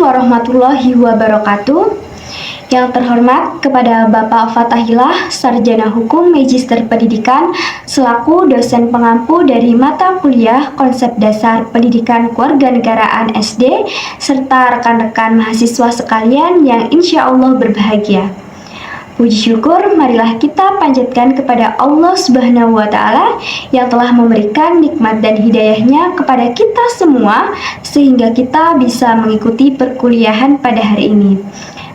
warahmatullahi wabarakatuh. Yang terhormat kepada Bapak Fatahillah, Sarjana Hukum Magister Pendidikan, selaku dosen pengampu dari mata kuliah Konsep Dasar Pendidikan Kewarganegaraan SD, serta rekan-rekan mahasiswa sekalian yang insya Allah berbahagia. Puji syukur, marilah kita panjatkan kepada Allah Subhanahu wa Ta'ala yang telah memberikan nikmat dan hidayahnya kepada kita semua, sehingga kita bisa mengikuti perkuliahan pada hari ini.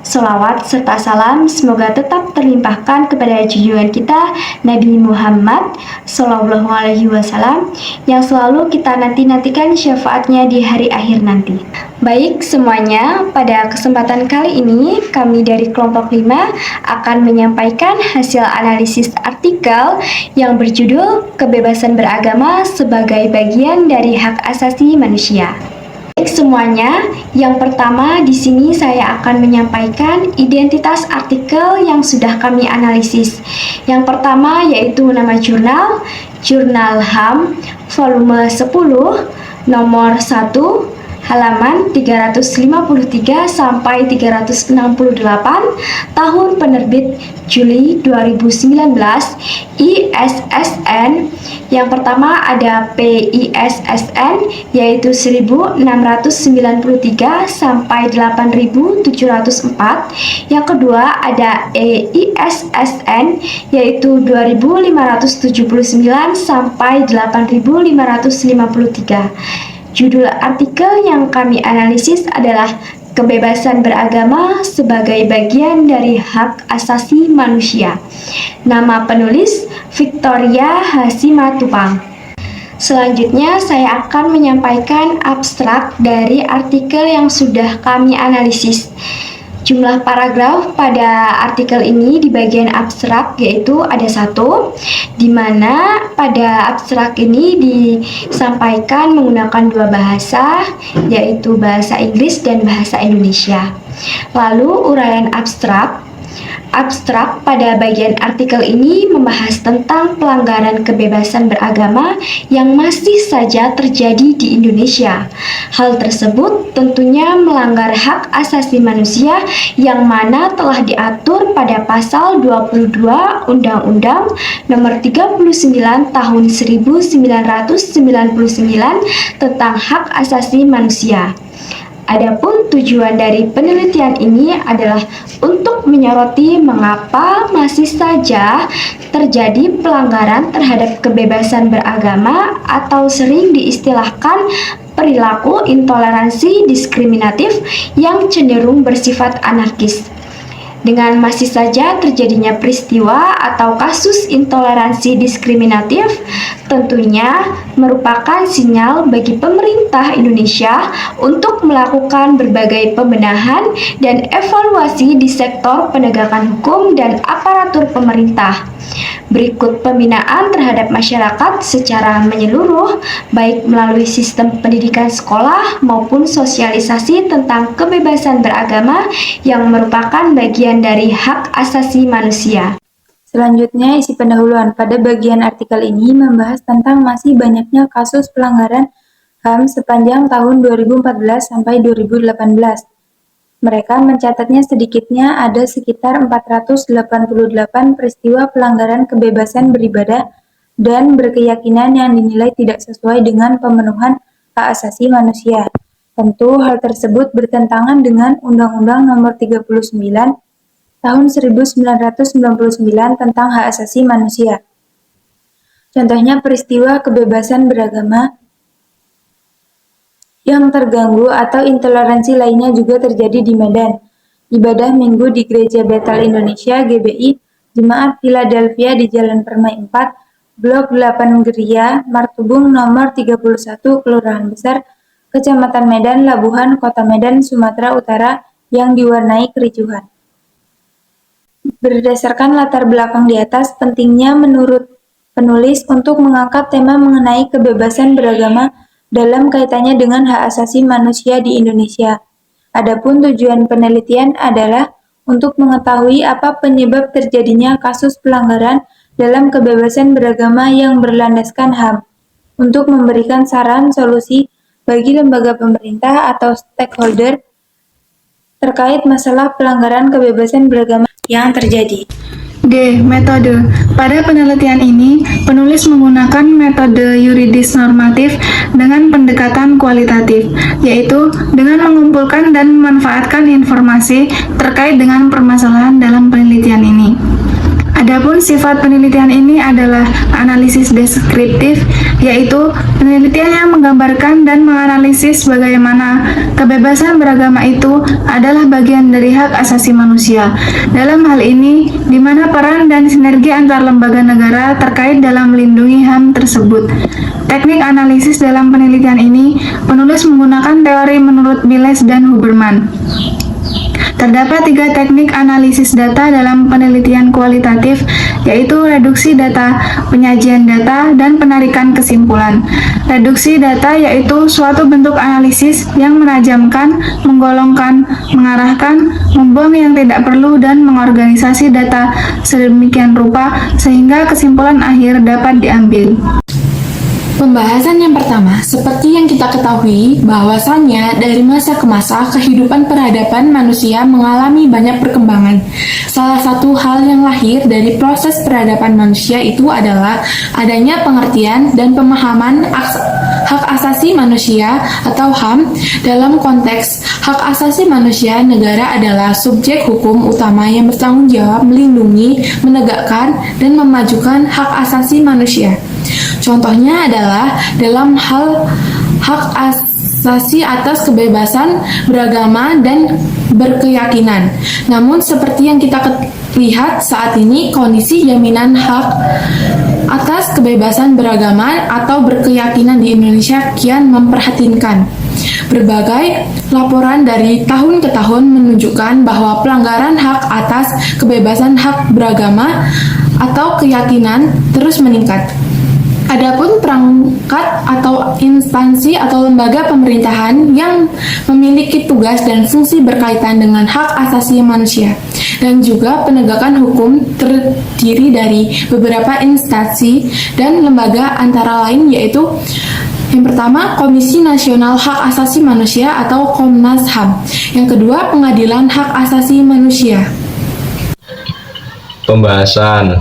Salawat serta salam semoga tetap terlimpahkan kepada junjungan kita Nabi Muhammad Sallallahu Alaihi Wasallam yang selalu kita nantikan syafaatnya di hari akhir nanti. Baik semuanya, pada kesempatan kali ini kami dari kelompok 5 akan menyampaikan hasil analisis artikel yang berjudul Kebebasan Beragama sebagai Bagian dari Hak Asasi Manusia. Baik semuanya, yang pertama di sini saya akan menyampaikan identitas artikel yang sudah kami analisis. Yang pertama yaitu nama jurnal, Jurnal HAM, volume 10, nomor 1, halaman 353 sampai 368, tahun penerbit Juli 2019, ISSN. Yang pertama ada PISSN yaitu 1693 sampai 8704. Yang kedua ada EISSN yaitu 2579 sampai 8553. Judul artikel yang kami analisis adalah Kebebasan Beragama sebagai Bagian dari Hak Asasi Manusia. Nama penulis Victoria Hasimatupang. Selanjutnya saya akan menyampaikan abstrak dari artikel yang sudah kami analisis. Jumlah paragraf pada artikel ini di bagian abstrak yaitu ada 1, di mana pada abstrak ini disampaikan menggunakan 2 bahasa, yaitu bahasa Inggris dan bahasa Indonesia. Lalu uraian abstrak pada bagian artikel ini membahas tentang pelanggaran kebebasan beragama yang masih saja terjadi di Indonesia. Hal tersebut tentunya melanggar hak asasi manusia yang mana telah diatur pada pasal 22 Undang-Undang Nomor 39 Tahun 1999 tentang hak asasi manusia. Adapun tujuan dari penelitian ini adalah untuk menyoroti mengapa masih saja terjadi pelanggaran terhadap kebebasan beragama atau sering diistilahkan perilaku intoleransi diskriminatif yang cenderung bersifat anarkis. Dengan masih saja terjadinya peristiwa atau kasus intoleransi diskriminatif, tentunya merupakan sinyal bagi pemerintah Indonesia untuk melakukan berbagai pembenahan dan evaluasi di sektor penegakan hukum dan aparatur pemerintah. Berikut pembinaan terhadap masyarakat secara menyeluruh, baik melalui sistem pendidikan sekolah maupun sosialisasi tentang kebebasan beragama yang merupakan bagian dari hak asasi manusia. Selanjutnya, isi pendahuluan pada bagian artikel ini membahas tentang masih banyaknya kasus pelanggaran HAM sepanjang tahun 2014 sampai 2018. Mereka mencatatnya sedikitnya ada sekitar 488 peristiwa pelanggaran kebebasan beribadah dan berkeyakinan yang dinilai tidak sesuai dengan pemenuhan hak asasi manusia. Tentu hal tersebut bertentangan dengan Undang-Undang Nomor 39 Tahun 1999 tentang hak asasi manusia. Contohnya peristiwa kebebasan beragama yang terganggu atau intoleransi lainnya juga terjadi di Medan. Ibadah Minggu di Gereja Bethel Indonesia GBI, Jemaat Philadelphia di Jalan Permai 4, Blok 8 Geria, Martubung nomor 31, Kelurahan Besar, Kecamatan Medan, Labuhan, Kota Medan, Sumatera Utara yang diwarnai kericuhan. Berdasarkan latar belakang di atas, pentingnya menurut penulis untuk mengangkat tema mengenai kebebasan beragama dalam kaitannya dengan hak asasi manusia di Indonesia. Adapun tujuan penelitian adalah untuk mengetahui apa penyebab terjadinya kasus pelanggaran dalam kebebasan beragama yang berlandaskan HAM, untuk memberikan saran solusi bagi lembaga pemerintah atau stakeholder terkait masalah pelanggaran kebebasan beragama yang terjadi. D. Metode. Pada penelitian ini, penulis menggunakan metode yuridis normatif dengan pendekatan kualitatif, yaitu dengan mengumpulkan dan memanfaatkan informasi terkait dengan permasalahan dalam penelitian ini. Adapun sifat penelitian ini adalah analisis deskriptif, yaitu penelitian yang menggambarkan dan menganalisis bagaimana kebebasan beragama itu adalah bagian dari hak asasi manusia. Dalam hal ini, di mana peran dan sinergi antar lembaga negara terkait dalam melindungi HAM tersebut. Teknik analisis dalam penelitian ini, penulis menggunakan teori menurut Miles dan Huberman. Terdapat 3 teknik analisis data dalam penelitian kualitatif, yaitu reduksi data, penyajian data, dan penarikan kesimpulan. Reduksi data yaitu suatu bentuk analisis yang menajamkan, menggolongkan, mengarahkan, membuang yang tidak perlu, dan mengorganisasi data sedemikian rupa sehingga kesimpulan akhir dapat diambil. Pembahasan yang pertama, seperti yang kita ketahui, bahwasannya dari masa ke masa kehidupan peradaban manusia mengalami banyak perkembangan. Salah satu hal yang lahir dari proses peradaban manusia itu adalah adanya pengertian dan pemahaman hak asasi manusia atau HAM. Dalam konteks hak asasi manusia, negara adalah subjek hukum utama yang bertanggung jawab melindungi, menegakkan, dan memajukan hak asasi manusia. Contohnya adalah dalam hal hak asasi atas kebebasan beragama dan berkeyakinan. Namun seperti yang kita lihat saat ini, kondisi jaminan hak atas kebebasan beragama atau berkeyakinan di Indonesia kian memprihatinkan. Berbagai laporan dari tahun ke tahun menunjukkan bahwa pelanggaran hak atas kebebasan hak beragama atau keyakinan terus meningkat. Adapun perangkat atau instansi atau lembaga pemerintahan yang memiliki tugas dan fungsi berkaitan dengan hak asasi manusia dan juga penegakan hukum terdiri dari beberapa instansi dan lembaga antara lain, yaitu yang pertama, Komisi Nasional Hak Asasi Manusia atau Komnas HAM. Yang kedua, Pengadilan Hak Asasi Manusia. Pembahasan.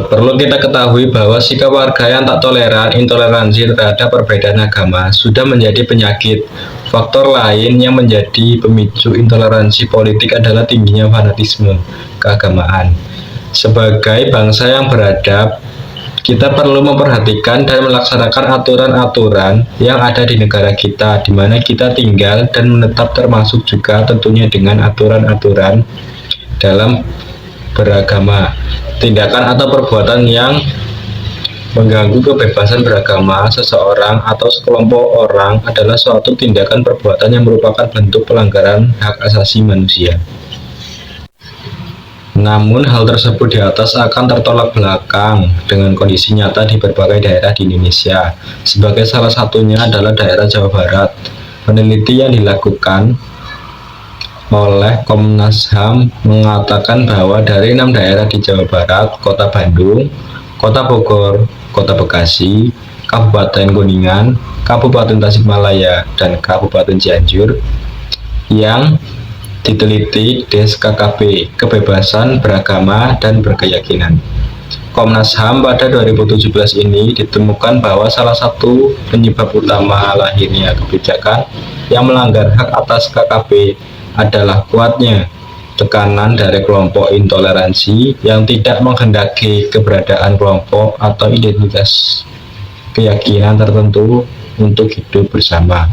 Perlu kita ketahui bahwa sikap warga yang tak toleran, intoleransi terhadap perbedaan agama sudah menjadi penyakit. Faktor lain yang menjadi pemicu intoleransi politik adalah tingginya fanatisme keagamaan. Sebagai bangsa yang beradab, kita perlu memperhatikan dan melaksanakan aturan-aturan yang ada di negara kita, di mana kita tinggal dan menetap, termasuk juga tentunya dengan aturan-aturan dalam beragama. Tindakan atau perbuatan yang mengganggu kebebasan beragama seseorang atau sekelompok orang adalah suatu tindakan perbuatan yang merupakan bentuk pelanggaran hak asasi manusia. Namun hal tersebut di atas akan tertolak belakang dengan kondisi nyata di berbagai daerah di Indonesia. Sebagai salah satunya adalah daerah Jawa Barat. Peneliti yang dilakukan oleh Komnas HAM mengatakan bahwa dari 6 daerah di Jawa Barat, Kota Bandung, Kota Bogor, Kota Bekasi, Kabupaten Kuningan, Kabupaten Tasikmalaya, dan Kabupaten Cianjur yang diteliti DSKKB Kebebasan Beragama dan Berkeyakinan. Komnas HAM pada 2017 ini ditemukan bahwa salah satu penyebab utama lahirnya kebijakan yang melanggar hak atas KKB adalah kuatnya tekanan dari kelompok intoleransi yang tidak menghendaki keberadaan kelompok atau identitas keyakinan tertentu untuk hidup bersama.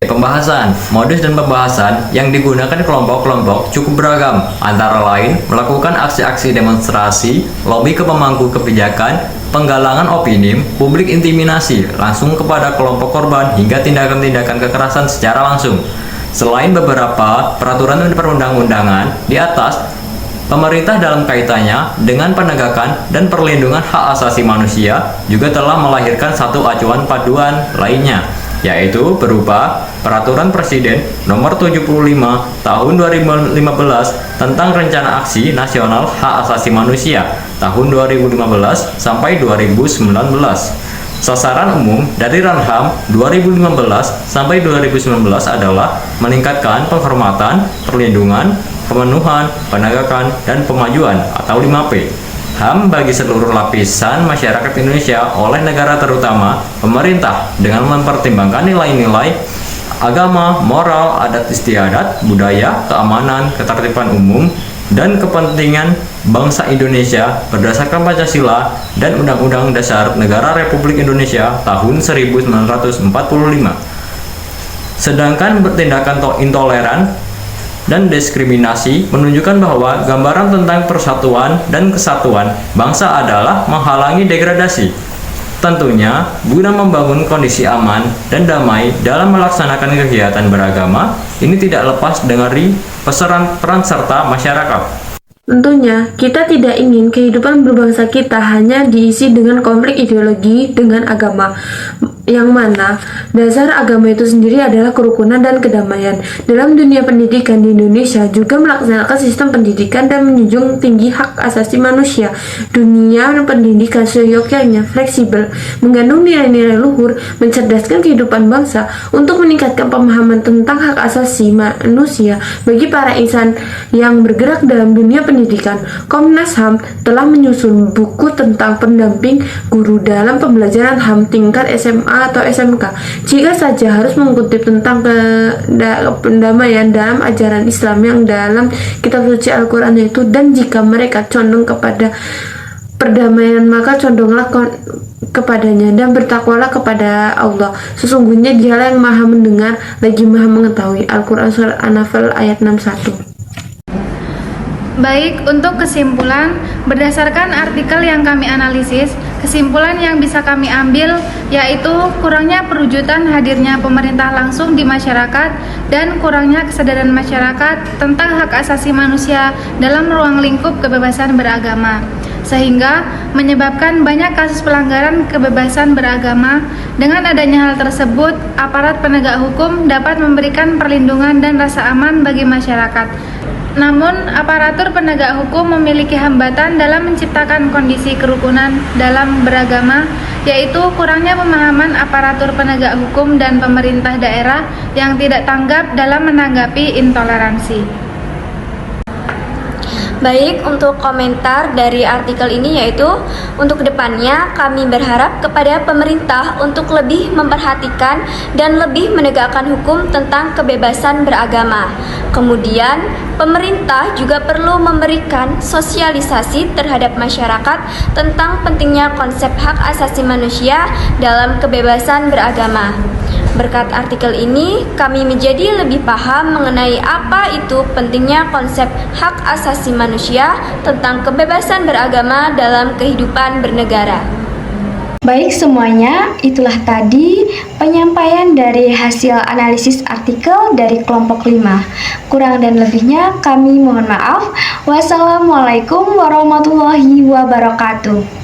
Pembahasan, modus dan pembahasan yang digunakan kelompok-kelompok cukup beragam, antara lain melakukan aksi-aksi demonstrasi, lobi ke pemangku kebijakan, penggalangan opini, publik intimidasi langsung kepada kelompok korban, hingga tindakan-tindakan kekerasan secara langsung. Selain beberapa peraturan dan perundang-undangan di atas, pemerintah dalam kaitannya dengan penegakan dan perlindungan hak asasi manusia juga telah melahirkan satu acuan paduan lainnya, yaitu berupa Peraturan Presiden Nomor 75 Tahun 2015 tentang Rencana Aksi Nasional Hak Asasi Manusia tahun 2015 sampai 2019. Sasaran umum dari Ranham 2015 sampai 2019 adalah meningkatkan penghormatan, perlindungan, pemenuhan, penegakan, dan pemajuan atau 5P. HAM bagi seluruh lapisan masyarakat Indonesia oleh negara terutama pemerintah dengan mempertimbangkan nilai-nilai agama, moral, adat istiadat, budaya, keamanan, ketertiban umum, dan kepentingan bangsa Indonesia berdasarkan Pancasila dan Undang-Undang Dasar Negara Republik Indonesia tahun 1945. Sedangkan tindakan intoleran dan diskriminasi menunjukkan bahwa gambaran tentang persatuan dan kesatuan bangsa adalah menghalangi degradasi. Tentunya, guna membangun kondisi aman dan damai dalam melaksanakan kegiatan beragama, ini tidak lepas dari peran serta masyarakat. Tentunya, kita tidak ingin kehidupan berbangsa kita hanya diisi dengan konflik ideologi dengan agama, yang mana dasar agama itu sendiri adalah kerukunan dan kedamaian. Dalam dunia pendidikan di Indonesia juga melaksanakan sistem pendidikan dan menjunjung tinggi hak asasi manusia. Dunia pendidikan seyogyanya fleksibel, mengandung nilai-nilai luhur, mencerdaskan kehidupan bangsa untuk meningkatkan pemahaman tentang hak asasi manusia bagi para insan yang bergerak dalam dunia pendidikan. Komnas HAM telah menyusun buku tentang pendamping guru dalam pembelajaran HAM tingkat SMA atau SMK. Jika saja harus mengutip tentang pendamaian dalam ajaran Islam yang dalam kitab suci Al-Quran itu, dan jika mereka condong kepada perdamaian, maka condonglah kepadanya dan bertakwalah kepada Allah. Sesungguhnya Dialah yang Maha Mendengar lagi Maha Mengetahui. Al-Quran Surat An-Nahl ayat 61. Baik, untuk kesimpulan, berdasarkan artikel yang kami analisis, kesimpulan yang bisa kami ambil yaitu kurangnya perwujudan hadirnya pemerintah langsung di masyarakat dan kurangnya kesadaran masyarakat tentang hak asasi manusia dalam ruang lingkup kebebasan beragama, sehingga menyebabkan banyak kasus pelanggaran kebebasan beragama. Dengan adanya hal tersebut, aparat penegak hukum dapat memberikan perlindungan dan rasa aman bagi masyarakat. Namun, aparatur penegak hukum memiliki hambatan dalam menciptakan kondisi kerukunan dalam beragama, yaitu kurangnya pemahaman aparatur penegak hukum dan pemerintah daerah yang tidak tanggap dalam menanggapi intoleransi. Baik, untuk komentar dari artikel ini yaitu untuk kedepannya kami berharap kepada pemerintah untuk lebih memperhatikan dan lebih menegakkan hukum tentang kebebasan beragama. Kemudian, pemerintah juga perlu memberikan sosialisasi terhadap masyarakat tentang pentingnya konsep hak asasi manusia dalam kebebasan beragama. Berkat artikel ini, kami menjadi lebih paham mengenai apa itu pentingnya konsep hak asasi manusia tentang kebebasan beragama dalam kehidupan bernegara. Baik semuanya, itulah tadi penyampaian dari hasil analisis artikel dari kelompok 5. Kurang dan lebihnya kami mohon maaf. Wassalamualaikum warahmatullahi wabarakatuh.